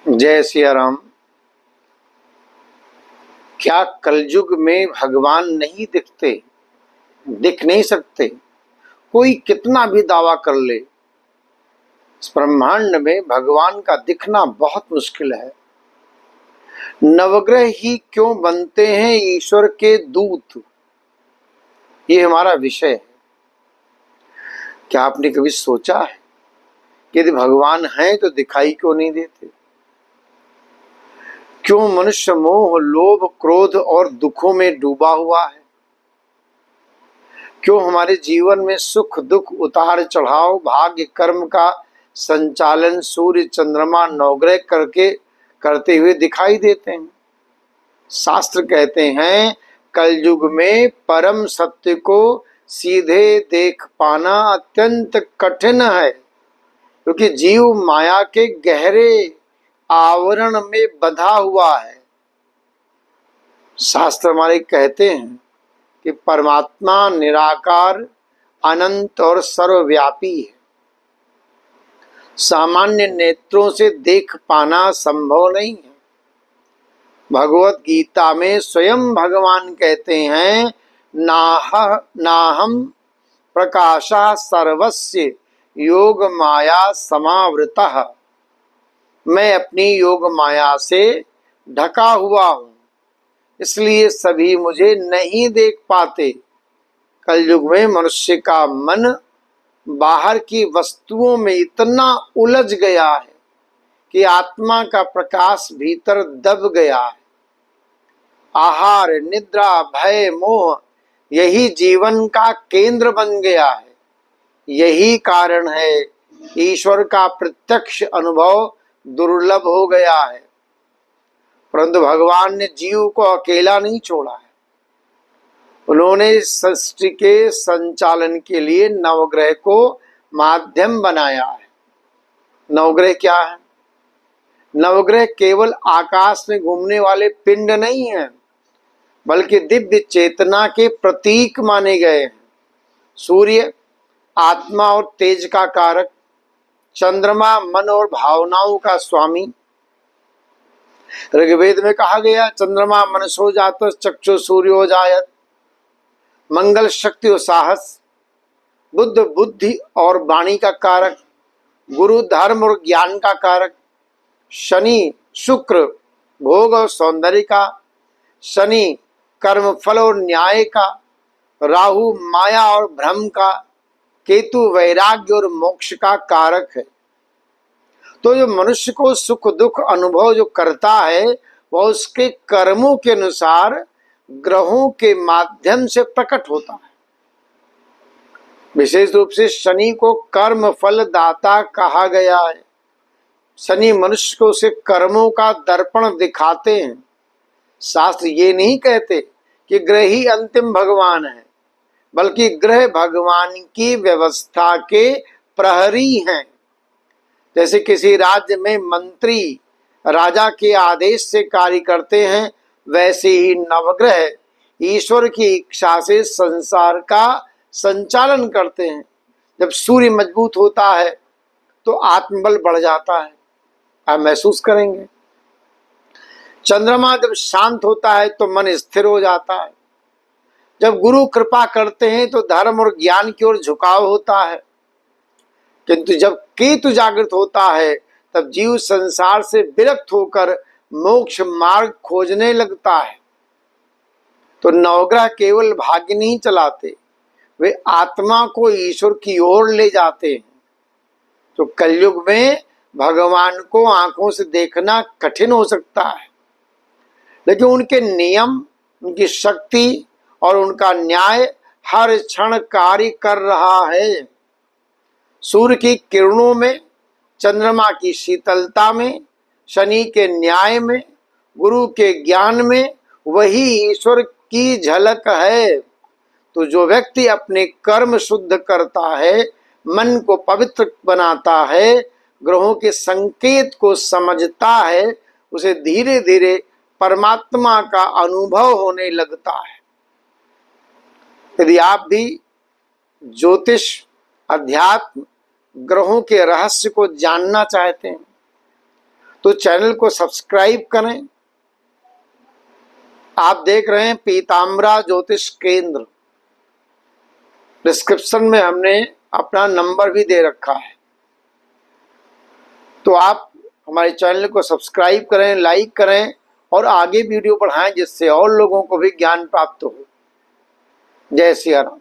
जय सिया राम। क्या कलयुग में भगवान नहीं दिखते? दिख नहीं सकते। कोई कितना भी दावा कर ले, इस ब्रह्मांड में भगवान का दिखना बहुत मुश्किल है। नवग्रह ही क्यों बनते हैं ईश्वर के दूत, ये हमारा विषय है। क्या आपने कभी सोचा है कि यदि भगवान हैं तो दिखाई क्यों नहीं देते? क्यों मनुष्य मोह, लोभ, क्रोध और दुखों में डूबा हुआ है? क्यों हमारे जीवन में सुख दुख, उतार चढ़ाव, भाग्य, कर्म का संचालन सूर्य, चंद्रमा, नवग्रह करते हुए दिखाई देते हैं? शास्त्र कहते हैं कलयुग में परम सत्य को सीधे देख पाना अत्यंत कठिन है, क्योंकि जीव माया के गहरे आवरण में बंधा हुआ है। शास्त्र हमारे कहते हैं कि परमात्मा निराकार, अनंत और सर्वव्यापी है। सामान्य नेत्रों से देख पाना संभव नहीं है। भगवत गीता में स्वयं भगवान कहते हैं नाहम प्रकाशः सर्वस्य योग माया समावृतः। मैं अपनी योग माया से ढका हुआ हूं, इसलिए सभी मुझे नहीं देख पाते। कलयुग में मनुष्य का मन बाहर की वस्तुओं में इतना उलझ गया है कि आत्मा का प्रकाश भीतर दब गया है। आहार, निद्रा, भय, मोह यही जीवन का केंद्र बन गया है। यही कारण है ईश्वर का प्रत्यक्ष अनुभव दुर्लभ हो गया है। परंतु भगवान ने जीव को अकेला नहीं छोड़ा है। उन्होंने सृष्टि के संचालन के लिए नवग्रह को माध्यम बनाया है। नवग्रह क्या है? नवग्रह केवल आकाश में घूमने वाले पिंड नहीं हैं, बल्कि दिव्य चेतना के प्रतीक माने गए हैं। सूर्य आत्मा और तेज का कारक, चंद्रमा मन और भावनाओं का स्वामी। ऋग्वेद में कहा गया चंद्रमा मनसो जात चक्षु सूर्यो जायत। मंगल शक्ति और साहस, बुद्ध बुद्धि और वाणी का कारक, गुरु धर्म और ज्ञान का कारक। शनि शुक्र भोग और सौंदर्य का, शनि कर्म फल और न्याय का, राहु माया और भ्रम का, केतु वैराग्य और मोक्ष का कारक है। तो जो मनुष्य को सुख दुख अनुभव जो करता है, वह उसके कर्मों के अनुसार ग्रहों के माध्यम से प्रकट होता है। विशेष रूप से शनि को कर्म फल दाता कहा गया है। शनि मनुष्य को उसे कर्मों का दर्पण दिखाते हैं। शास्त्र ये नहीं कहते कि ग्रह ही अंतिम भगवान है, बल्कि ग्रह भगवान की व्यवस्था के प्रहरी हैं। जैसे किसी राज्य में मंत्री राजा के आदेश से कार्य करते हैं, वैसे ही नवग्रह ईश्वर की इच्छा से संसार का संचालन करते हैं। जब सूर्य मजबूत होता है तो आत्मबल बढ़ जाता है, आप महसूस करेंगे। चंद्रमा जब शांत होता है तो मन स्थिर हो जाता है। जब गुरु कृपा करते हैं तो धर्म और ज्ञान की ओर झुकाव होता है। किंतु जब केतु जागृत होता है तब जीव संसार से विरक्त होकर मोक्ष मार्ग खोजने लगता है। तो नवग्रह केवल भाग्य नहीं चलाते, वे आत्मा को ईश्वर की ओर ले जाते हैं। तो कलयुग में भगवान को आंखों से देखना कठिन हो सकता है, लेकिन उनके नियम, उनकी शक्ति और उनका न्याय हर क्षण कार्य कर रहा है। सूर्य की किरणों में, चंद्रमा की शीतलता में, शनि के न्याय में, गुरु के ज्ञान में वही ईश्वर की झलक है। तो जो व्यक्ति अपने कर्म शुद्ध करता है, मन को पवित्र बनाता है, ग्रहों के संकेत को समझता है, उसे धीरे धीरे परमात्मा का अनुभव होने लगता है। यदि आप भी ज्योतिष, अध्यात्म, ग्रहों के रहस्य को जानना चाहते हैं तो चैनल को सब्सक्राइब करें। आप देख रहे हैं पीताम्बरा ज्योतिष केंद्र। डिस्क्रिप्शन में हमने अपना नंबर भी दे रखा है, तो आप हमारे चैनल को सब्सक्राइब करें, लाइक करें और आगे वीडियो बढ़ाएं, जिससे और लोगों को भी ज्ञान प्राप्त हो। जय सिया राम।